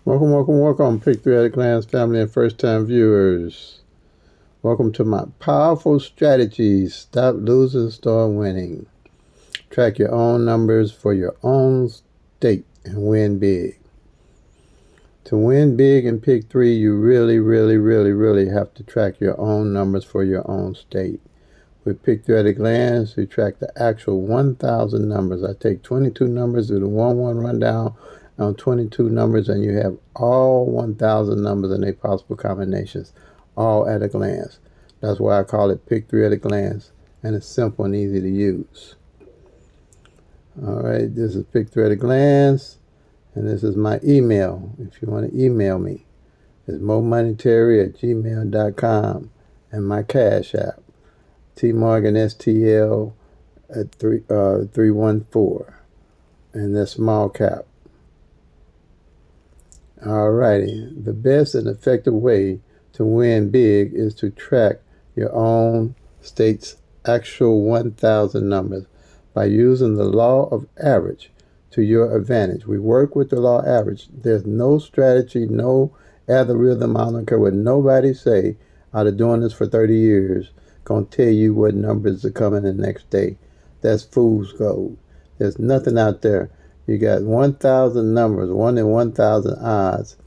Welcome, Pick Three at a Glance family and first-time viewers. Welcome to my powerful strategies. Stop losing, start winning. Track your own numbers for your own state and win big. To win big in Pick Three, you really have to track your own numbers for your own state. With Pick Three at a Glance, we track the actual 1,000 numbers. I take 22 numbers, do the 1-1 rundown on 22 numbers, and you have all 1,000 numbers and their possible combinations, all at a glance. That's why I call it Pick Three at a Glance, and it's simple and easy to use. All right, this is Pick Three at a Glance, and this is my email. If you want to email me, it's momoneyterry@gmail.com, and my Cash App, TMorganSTL at 314, and that's small cap. Alrighty, the best and effective way to win big is to track your own state's actual 1,000 numbers by using the law of average to your advantage. We work with the law average. There's no strategy, no algorithm, I don't care what nobody say, out of doing this for 30 years, gonna tell you what numbers are coming the next day. That's fool's gold. There's nothing out there. You got 1,000 numbers, 1 in 1,000 odds,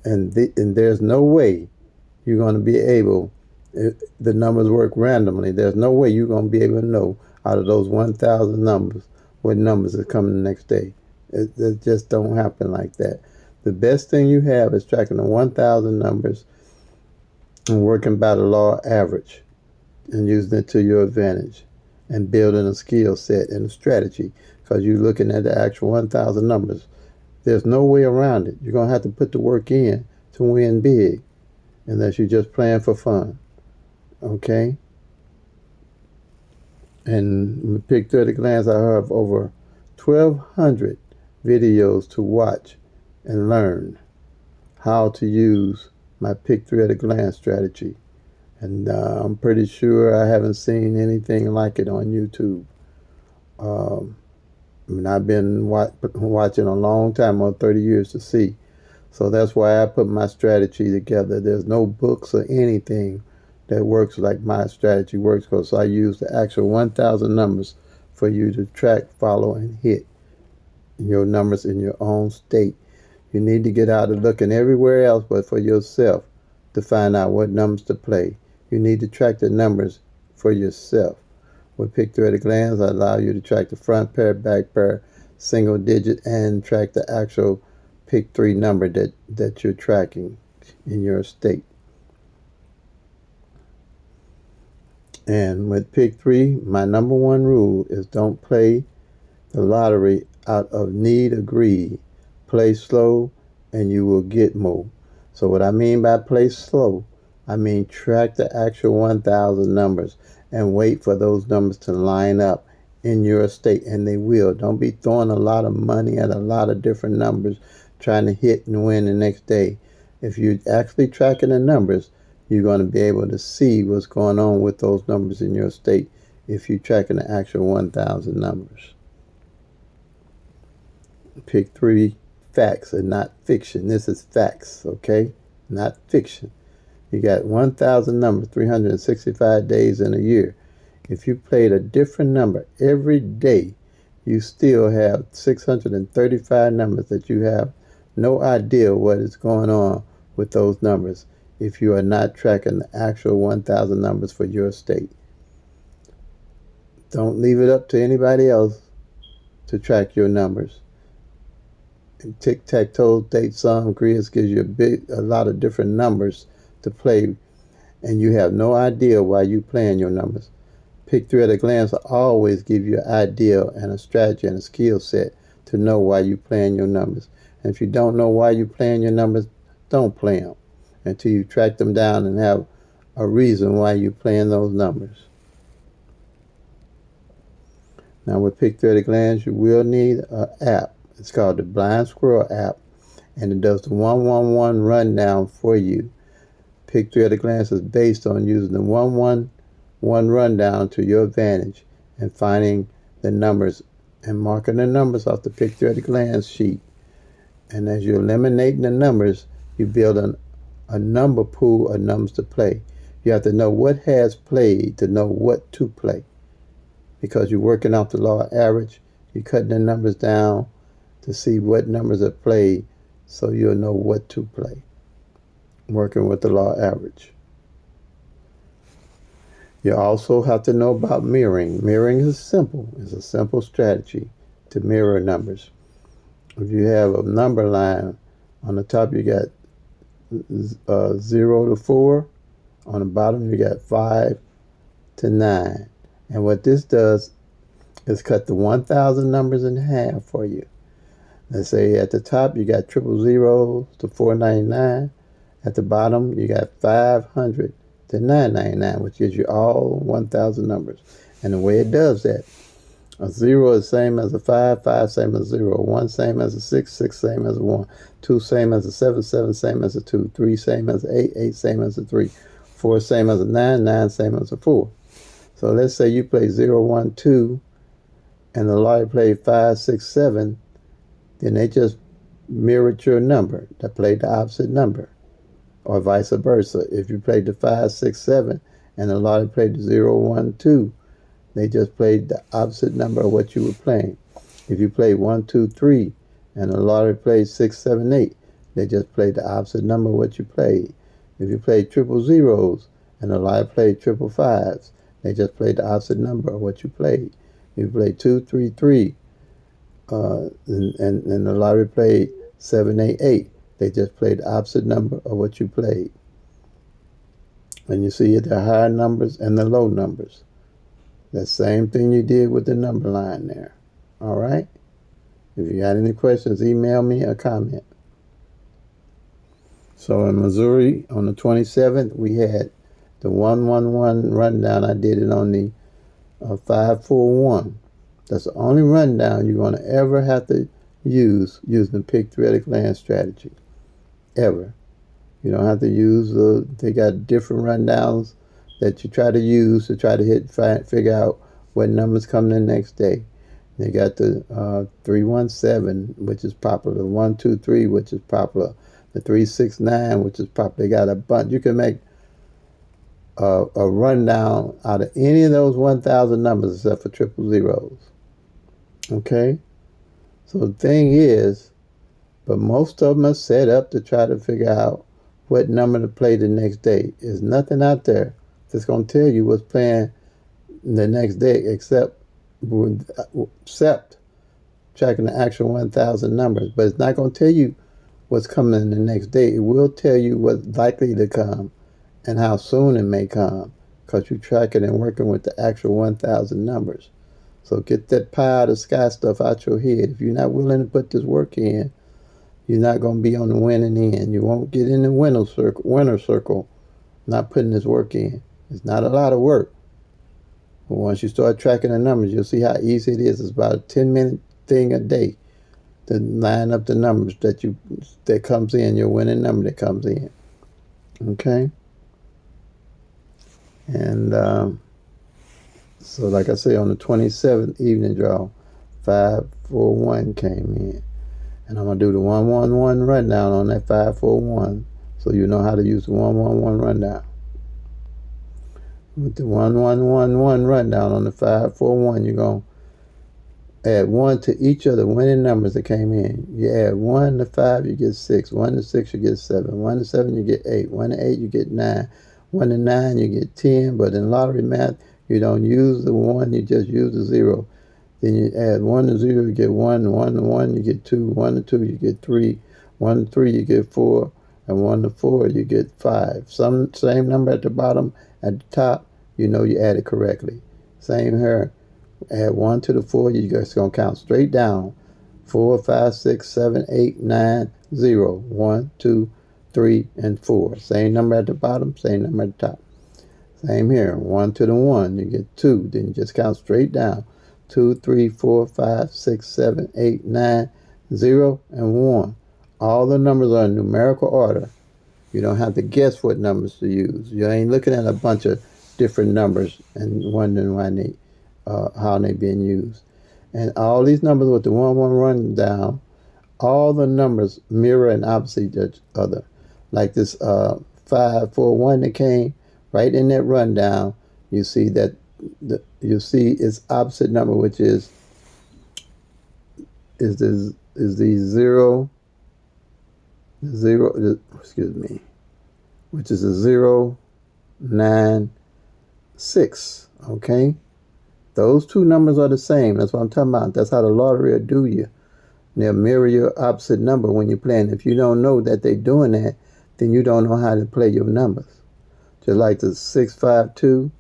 and there's no way you're going to be able, if the numbers work randomly, there's no way you're going to be able to know out of those 1,000 numbers what numbers are coming the next day. It just don't happen like that. The best thing you have is tracking the 1,000 numbers and working by the law average and using it to your advantage and building a skill set and a strategy, because you're looking at the actual 1,000 numbers. There's no way around it. You're going to have to put the work in to win big, unless you're just playing for fun. Okay? And Pick Three at a Glance, I have over 1,200 videos to watch and learn how to use my Pick Three at a Glance strategy. And I'm pretty sure I haven't seen anything like it on YouTube. I've been watching a long time, over 30 years to see. So that's why I put my strategy together. There's no books or anything that works like my strategy works, because I use the actual 1,000 numbers for you to track, follow, and hit your numbers in your own state. You need to get out and looking everywhere else but for yourself to find out what numbers to play. You need to track the numbers for yourself. With Pick Three at a Glance, I allow you to track the front pair, back pair, single digit, and track the actual Pick Three number that you're tracking in your state. And with Pick Three, my number one rule is don't play the lottery out of need or greed. Play slow and you will get more. So what I mean by play slow, I mean track the actual 1,000 numbers and wait for those numbers to line up in your state, and they will. Don't be throwing a lot of money at a lot of different numbers trying to hit and win the next day. If you're actually tracking the numbers, you're going to be able to see what's going on with those numbers in your state if you're tracking the actual 1,000 numbers. Pick Three facts and not fiction. This is facts, okay? Not fiction. You got 1,000 numbers, 365 days in a year. If you played a different number every day, you still have 635 numbers that you have no idea what is going on with those numbers if you are not tracking the actual 1,000 numbers for your state. Don't leave it up to anybody else to track your numbers. Tic-tac-toe, date sum, grizz gives you a lot of different numbers to play, and you have no idea why you playing your numbers. Pick Three at a Glance will always give you an idea and a strategy and a skill set to know why you playing your numbers. And if you don't know why you playing your numbers, don't play them until you track them down and have a reason why you playing those numbers. Now with Pick Three at a Glance, you will need an app. It's called the Blind Squirrel app, and it does the 1-1-1 rundown for you. Pick Three at a Glance is based on using the 1-1-1 rundown to your advantage and finding the numbers and marking the numbers off the Pick Three at a Glance sheet And as you're eliminating the numbers, you build a number pool of numbers to play. You have to know what has played to know what to play. Because you're working off the law of average, you're cutting the numbers down to see what numbers are played so you'll know what to play. Working with the law of average. You also have to know about mirroring. Mirroring is simple. It's a simple strategy to mirror numbers. If you have a number line, on the top you got 0 to 4. On the bottom you got 5 to 9. And what this does is cut the 1,000 numbers in half for you. Let's say at the top you got 000 to 499. At the bottom you got 500 to 999, which gives you all 1,000 numbers. And the way it does that, a 0 is same as a 5, 5 same as a 0, 1 same as a 6, 6 same as a 1, 2 same as a 7, 7 same as a 2, 3 same as a 8, 8 same as a 3, 4 same as a 9, 9 same as a 4. So let's say you play 0, 1, 2, and the lottery played 5, 6, 7, then they just mirrored your number. They played the opposite number. Or vice versa. If you played the 5, 6, 7, and the lottery played the 0, 1, 2, they just played the opposite number of what you were playing. If you played 1, 2, 3, and the lottery played 6, 7, 8, they just played the opposite number of what you played. If you played triple zeros, and the lottery played triple fives, they just played the opposite number of what you played. If you played 2, 3, 3, and the lottery played 7, 8, 8, they just played the opposite number of what you played. And you see the higher numbers and the low numbers. The same thing you did with the number line there. All right? If you got any questions, email me or comment. So in Missouri, on the 27th, we had the 111 rundown. I did it on the 541. That's the only rundown you're going to ever have to use using the Pick Theoretic Land strategy. Ever. You don't have to use they got different rundowns that you try to use to try to figure out what numbers come the next day. They got the 317, which is popular, the 123, which is popular, the 369, which is popular. They got a bunch. You can make a rundown out of any of those 1,000 numbers except for triple zeros. Okay? So the thing is, but most of them are set up to try to figure out what number to play the next day. There's nothing out there that's going to tell you what's playing the next day except tracking the actual 1,000 numbers. But it's not going to tell you what's coming the next day. It will tell you what's likely to come and how soon it may come because you're tracking and working with the actual 1,000 numbers. So get that pie out of sky stuff out your head. If you're not willing to put this work in, you're not going to be on the winning end. You won't get in the winner circle not putting this work in. It's not a lot of work. But once you start tracking the numbers, you'll see how easy it is. It's about a 10-minute thing a day to line up the numbers that comes in, your winning number that comes in. Okay? And so like I say, on the 27th evening draw, 541 came in. And I'm going to do the 111 rundown on that 541 so you know how to use the 111 rundown. With the 1111 rundown on the 541, you're going to add 1 to each of the winning numbers that came in. You add 1 to 5, you get 6. 1 to 6, you get 7. 1 to 7, you get 8. 1 to 8, you get 9. 1 to 9, you get 10. But in lottery math, you don't use the 1, you just use the 0. Then you add 1 to 0, you get 1. 1 to 1, you get 2. 1 to 2, you get 3. 1 to 3, you get 4. And 1 to 4, you get 5. Same number at the bottom. At the top, you know you added correctly. Same here. Add 1 to the 4, you're just going to count straight down. 4, 5, 6, 7, 8, 9, 0. 1, 2, 3, and 4. Same number at the bottom, same number at the top. Same here. 1 to the 1, you get 2. Then you just count straight down. 2, 3, 4, 5, 6, 7, 8, 9, 0, and 1. All the numbers are in numerical order. You don't have to guess what numbers to use. You ain't looking at a bunch of different numbers and wondering how they being used. And all these numbers with the 1-1 rundown all the numbers mirror and opposite each other. Like this 541 that came right in that rundown, you see that you see its opposite number, which is the zero, excuse me, which is a 096. Okay, those two numbers are the same. That's what I'm talking about. That's how the lottery will do you. They'll mirror your opposite number when you're playing. If you don't know that they're doing that, then you don't know how to play your numbers. Just like the 652,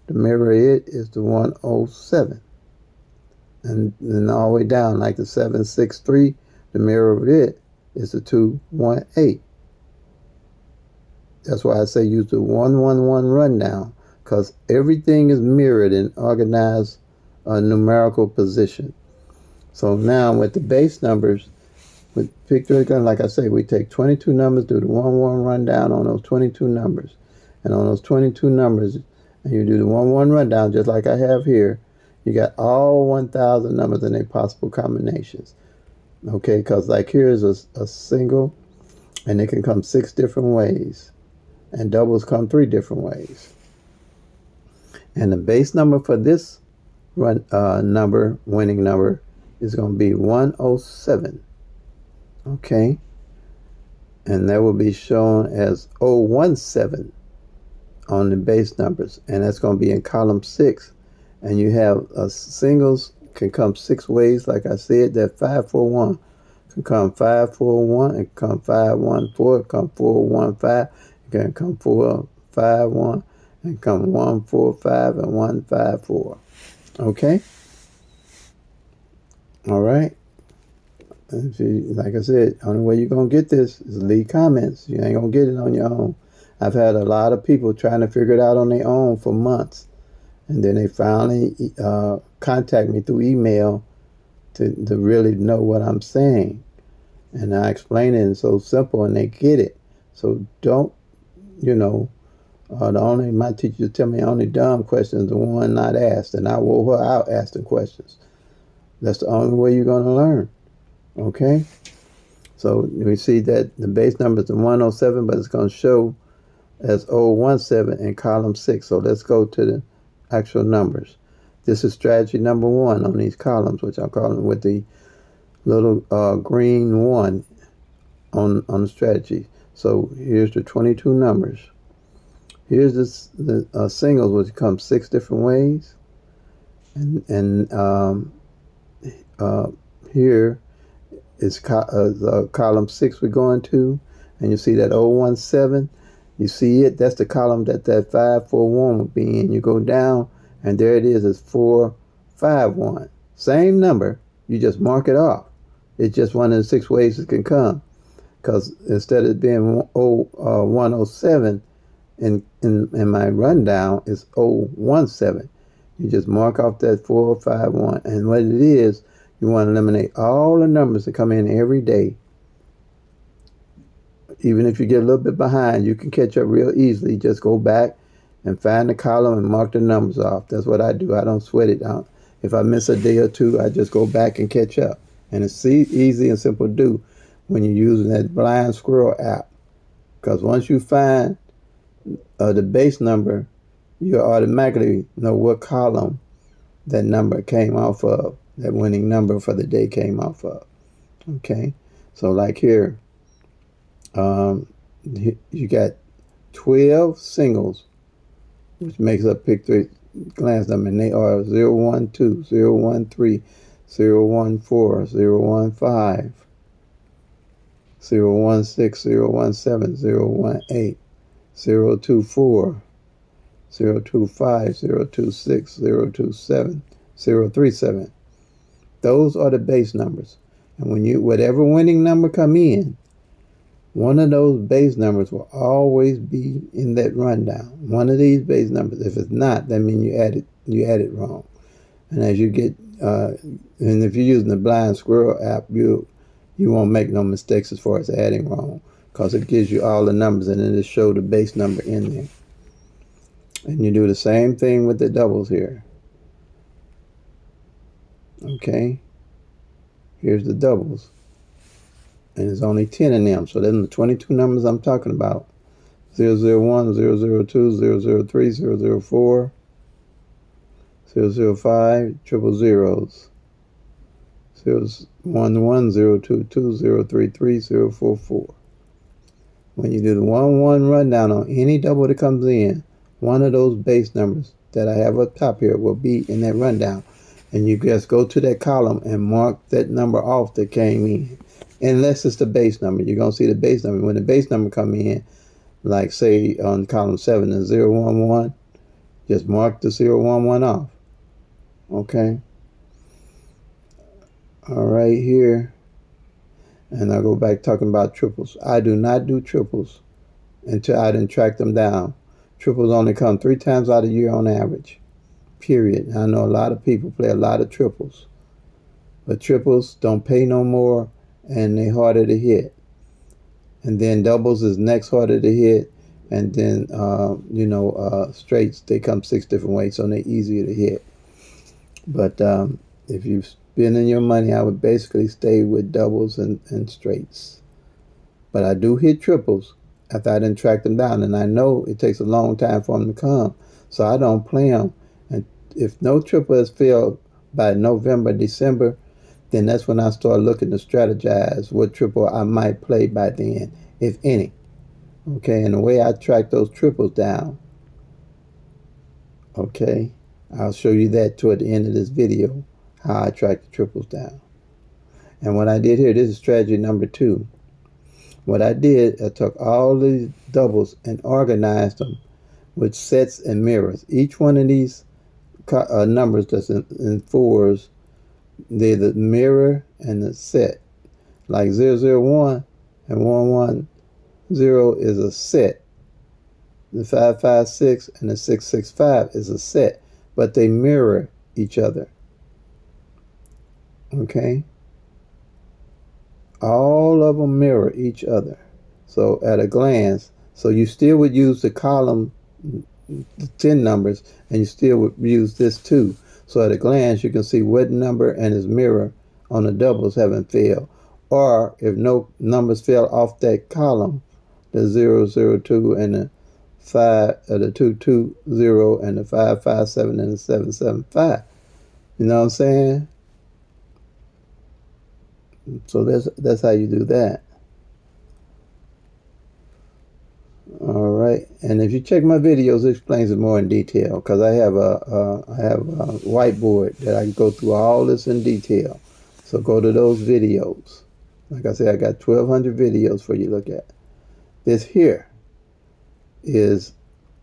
the mirror it is the 107. And then all the way down, like the 763, the mirror of it is the 218. That's why I say use the 111 rundown, because everything is mirrored in organized numerical position. So now with the base numbers, with picture gun, like I say, we take 22 numbers, do the 1-1 rundown on those 22 numbers. And on those 22 numbers, and you do the 1-1 rundown just like I have here, you got all 1,000 numbers and their possible combinations. Okay, because like here is a single, and it can come 6 different ways. And doubles come 3 different ways. And the base number for this winning number, is going to be 107. Okay, and that will be shown as 017 on the base numbers, and that's going to be in column 6. And you have singles can come 6 ways, like I said. That 541 can come 541, it can come 514, it can come 415, it can come 451, and come 145 and 154. Okay, all right. If you, like I said, only way you're going to get this is leave comments. You ain't going to get it on your own. I've had a lot of people trying to figure it out on their own for months. And then they finally contact me through email to really know what I'm saying. And I explain it, and so simple, and they get it. So don't, my teacher tell me only dumb questions, the one not asked. And I wore her out asking questions. That's the only way you're going to learn. Okay, so we see that the base number is the 107, but it's going to show as 017 in column 6. So let's go to the actual numbers. This is strategy number 1 on these columns, which I'm calling with the little green 1 on the strategy. So here's the 22 numbers. Here's the singles, which come 6 different ways, and here is column 6 we're going to, and you see that 017. You see it, that's the column that 541 would be in. You go down, and there it is, it's 451. Same number, you just mark it off. It's just one of the 6 ways it can come. Because instead of being 107 in my rundown, it's 017. You just mark off that 451. And what it is, you want to eliminate all the numbers that come in every day. Even if you get a little bit behind, you can catch up real easily. Just go back and find the column and mark the numbers off. That's what I do. I don't sweat it out. If I miss a day or two, I just go back and catch up. And it's easy and simple to do when you're using that Blind Squirrel app. Because once you find the base number, you automatically know what column that number came off of. That winning number for the day came off of. Okay, so like here, you got 12 singles, which makes up pick 3 glance number, and they are 012, 013, 014, 015, 016, 017, 018, 024, 025, 026, 027, 037. Those are the base numbers. And when whatever winning number come in, one of those base numbers will always be in that rundown. One of these base numbers. If it's not, that means you added wrong. And as you get, and if you're using the Blind Squirrel app, you won't make no mistakes as far as adding wrong, because it gives you all the numbers and then it shows the base number in there. And you do the same thing with the doubles here. Okay, here's the doubles. And there's only 10 of them. So them the 22 numbers I'm talking about. 001, 002, 003, 004, 005, triple zeros. 011, 022, 033, 044. When you do the 1-1 rundown on any double that comes in, one of those base numbers that I have up top here will be in that rundown. And you just go to that column and mark that number off that came in. Unless it's the base number. You're going to see the base number. When the base number come in, like say on column 7 is 011, just mark the 011 off. Okay? All right, here. And I'll go back talking about triples. I do not do triples until I didn't track them down. Triples only come 3 times out of the year on average. Period. I know a lot of people play a lot of triples. But triples don't pay no more and they harder to hit. And then doubles is next harder to hit. And then, straights, they come 6 different ways, so they're easier to hit. But if you're spending your money, I would basically stay with doubles and straights. But I do hit triples after I didn't track them down. And I know it takes a long time for them to come. So I don't play them. And if no triple has failed by November, December, then that's when I start looking to strategize what triple I might play by then, if any. Okay, and the way I track those triples down, okay, I'll show you that toward the end of this video, how I track the triples down. And what I did here, this is strategy number 2. What I did, I took all these doubles and organized them with sets and mirrors. Each one of these numbers that's in 4s, they're the mirror and the set. Like 001 and 110 is a set. The 556 and the 665 is a set, but they mirror each other. Okay? All of them mirror each other. So at a glance, so you still would use the column, the 10 numbers, and you still would use this too. So at a glance, you can see what number and its mirror on the doubles haven't failed. Or if no numbers fell off that column, the 002 and the 220 and the 557 and the 775. You know what I'm saying? So that's how you do that. All right, and if you check my videos, it explains it more in detail because I have a whiteboard that I can go through all this in detail. So go to those videos. Like I said, I got 1,200 videos for you to look at. This here is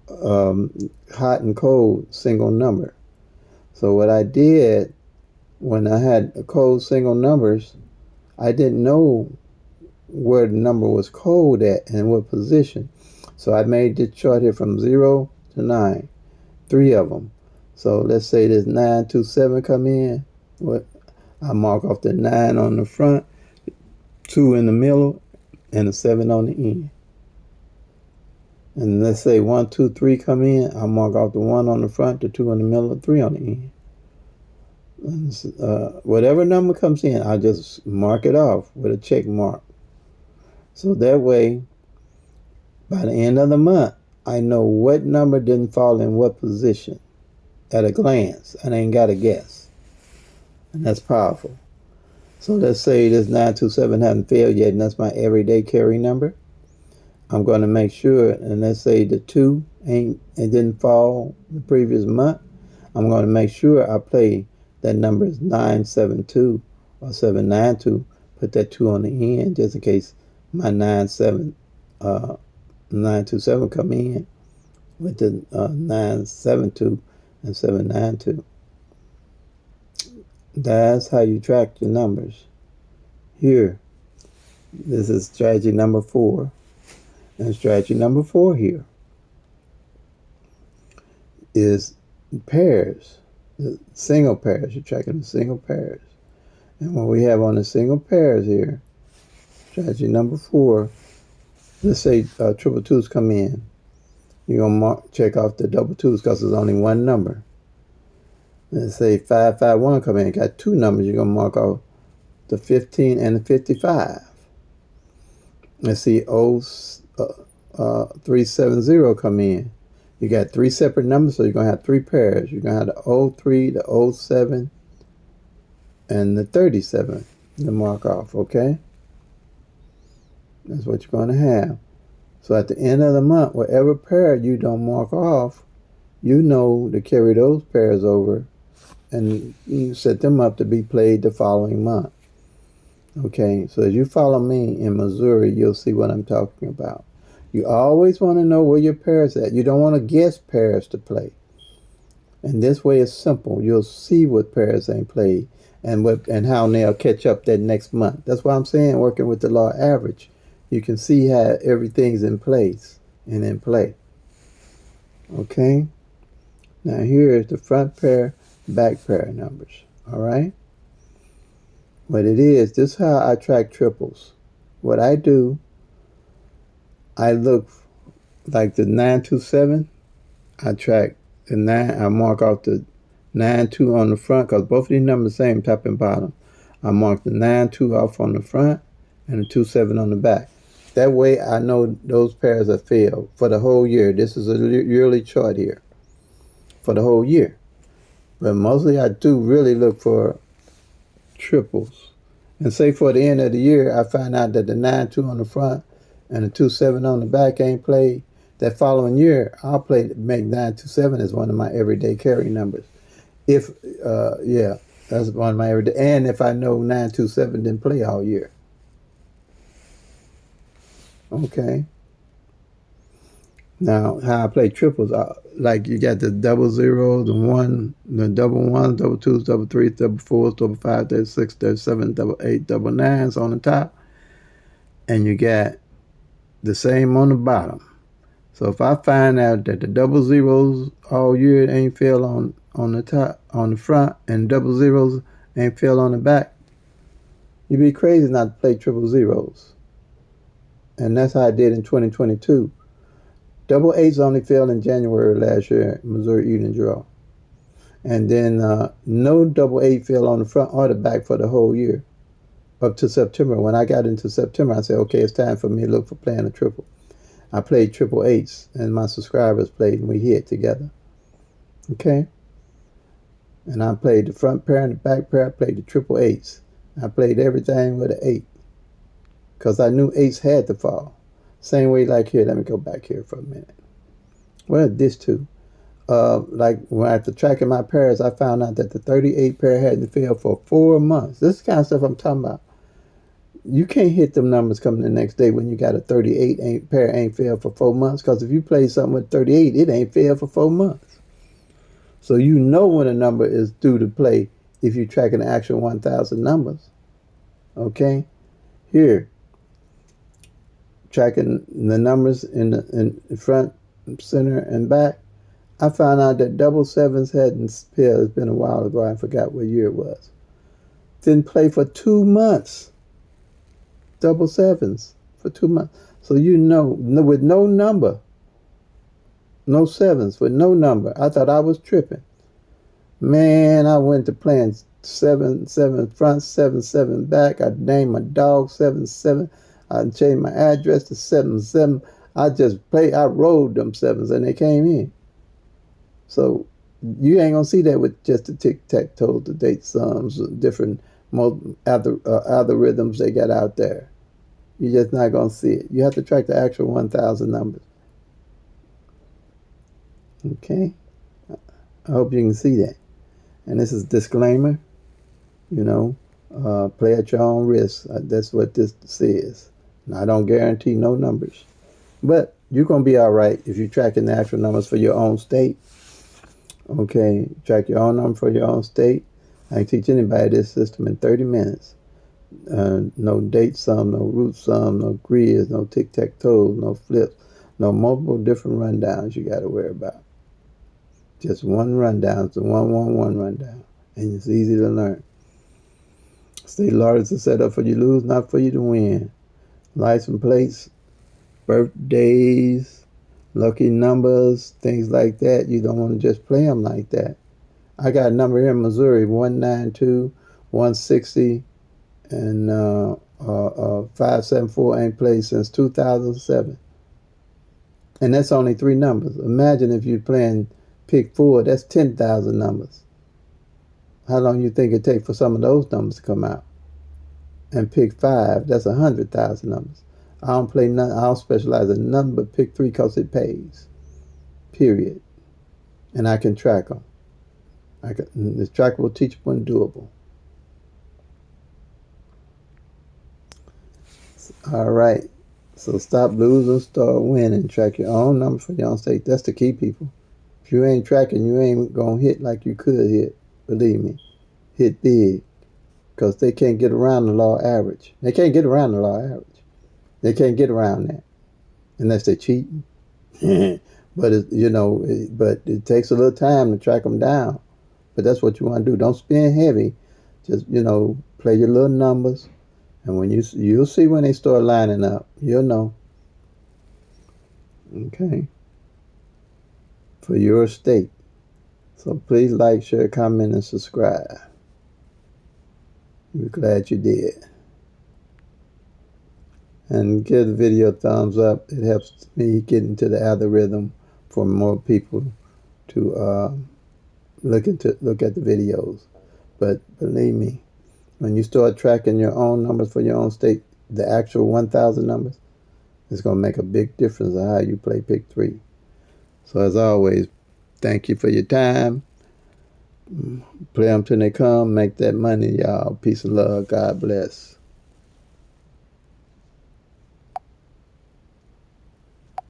hot and cold single number. So what I did when I had cold single numbers, I didn't know where the number was cold at and what position. So I made this chart here from 0 to 9, 3 of them. So let's say this 927 come in. I mark off the 9 on the front, 2 in the middle, and a 7 on the end. And let's say 1, 2, 3 come in. I mark off the 1 on the front, the 2 in the middle, the 3 on the end. And, whatever number comes in, I just mark it off with a check mark. So that way, by the end of the month, I know what number didn't fall in what position at a glance. I ain't got to guess. And that's powerful. So let's say this 927 hasn't failed yet, and that's my everyday carry number. I'm going to make sure, and let's say the 2 it didn't fall the previous month. I'm going to make sure I play that number is 972 or 792. Put that 2 on the end just in case my 927 come in with the 972 and 792. That's how you track your numbers. Here, this is strategy number 4. And strategy number 4 here is pairs, the single pairs. You're tracking the single pairs. And what we have on the single pairs here, strategy number 4, let's say triple twos come in. You're going to check off the double twos because there's only one number. Let's say 551 come in, got 2 numbers. You're going to mark off the 15 and the 55. Let's see, 370 come in. You got three separate numbers, so you're going to have three pairs. You're going to have the 03, the 07, and the 37 to mark off, okay? That's what you're going to have. So at the end of the month, whatever pair you don't mark off, you know to carry those pairs over and you set them up to be played the following month. Okay, so as you follow me in Missouri, you'll see what I'm talking about. You always want to know where your pairs at. You don't want to guess pairs to play. And this way it's simple. You'll see what pairs ain't played and how they'll catch up that next month. That's why I'm saying working with the law average. You can see how everything's in place and in play. Okay? Now here is the front pair, back pair numbers. All right? What it is, this is how I track triples. What I do, I look like the 927. I track the 9. I mark off the 92 on the front because both of these numbers are the same, top and bottom. I mark the 92 off on the front and the 27 on the back. That way I know those pairs are filled for the whole year. This is a yearly chart here for the whole year. But mostly I do really look for triples. And say for the end of the year, I find out that the 9-2 on the front and the 2-7 on the back ain't played. That following year, I'll make 9-2-7 as one of my everyday carry numbers. That's one of my everyday. And if I know 9-2-7 didn't play all year. Okay. Now, how I play triples, like you got the 00, the 1, the 1, 2s, 3s, 4s, 5, 6, 7, 8, 9s on the top. And you got the same on the bottom. So if I find out that the 00s all year ain't fell on the top, on the front, and 00s ain't fell on the back, you'd be crazy not to play triple zeros. And that's how I did in 2022. 88s only fell in January last year, Missouri Evening Draw. And then no 88 fell on the front or the back for the whole year, up to September. When I got into September, I said, okay, it's time for me to look for playing a triple. I played 888s, and my subscribers played, and we hit together. Okay? And I played the front pair and the back pair. I played the 888s. I played everything with an 8, because I knew 8s had to fall. Same way like here. Let me go back here for a minute. Well, this too. Like when after tracking my pairs, I found out that the 38 pair hadn't failed for 4 months. This is the kind of stuff I'm talking about. You can't hit them numbers coming the next day when you got a 38 pair ain't failed for 4 months, because if you play something with 38, it ain't failed for 4 months. So you know when a number is due to play if you're tracking the actual 1,000 numbers. Okay? Here. Tracking the numbers in the front, center, and back, I found out that 7s hadn't failed. It's been a while ago. I forgot what year it was. Didn't play for 2 months. 7s for 2 months. So you know, with no number, no 7s, with no number. I thought I was tripping. Man, I went to playing 7-7 front, 7-7 back. I named my dog 7-7. I changed my address to 7-7. I rolled them 7s and they came in. So you ain't gonna see that with just the tic-tac-toe, the date sums, different algorithms they got out there. You're just not gonna see it. You have to track the actual 1,000 numbers. Okay? I hope you can see that. And this is a disclaimer. Play at your own risk. That's what this says. Now, I don't guarantee no numbers. But you're going to be all right if you're tracking the actual numbers for your own state. Okay, track your own number for your own state. I can teach anybody this system in 30 minutes. No date sum, no root sum, no grids, no tic-tac-toe, no flips, no multiple different rundowns you got to worry about. Just one rundown. It's a 1-1-1 rundown. And it's easy to learn. State lotteries are set up for you to lose, not for you to win. License plates, birthdays, lucky numbers, things like that. You don't want to just play them like that. I got a number here in Missouri, 192, 160, and 574 ain't played since 2007. And that's only 3 numbers. Imagine if you're playing pick 4, that's 10,000 numbers. How long you think it take for some of those numbers to come out? And pick 5, that's 100,000 numbers. I don't play none. I don't specialize in nothing but pick 3 because it pays. Period. And I can track them. It's trackable, teachable, and doable. All right. So stop losing, start winning. Track your own numbers for your own state. That's the key, people. If you ain't tracking, you ain't going to hit like you could hit. Believe me. Hit big. Because they can't get around the law average. They can't get around the law average. They can't get around that. Unless they're cheating. But it takes a little time to track them down. But that's what you want to do. Don't spend heavy. Just, play your little numbers. And when you'll see when they start lining up. You'll know. Okay. For your state. So please like, share, comment, and subscribe. We're glad you did. And give the video a thumbs up. It helps me get into the algorithm for more people to look at the videos. But believe me, when you start tracking your own numbers for your own state, the actual 1,000 numbers, it's going to make a big difference in how you play pick 3. So as always, thank you for your time. Play them till they come. Make that money, y'all. Peace and love. God bless.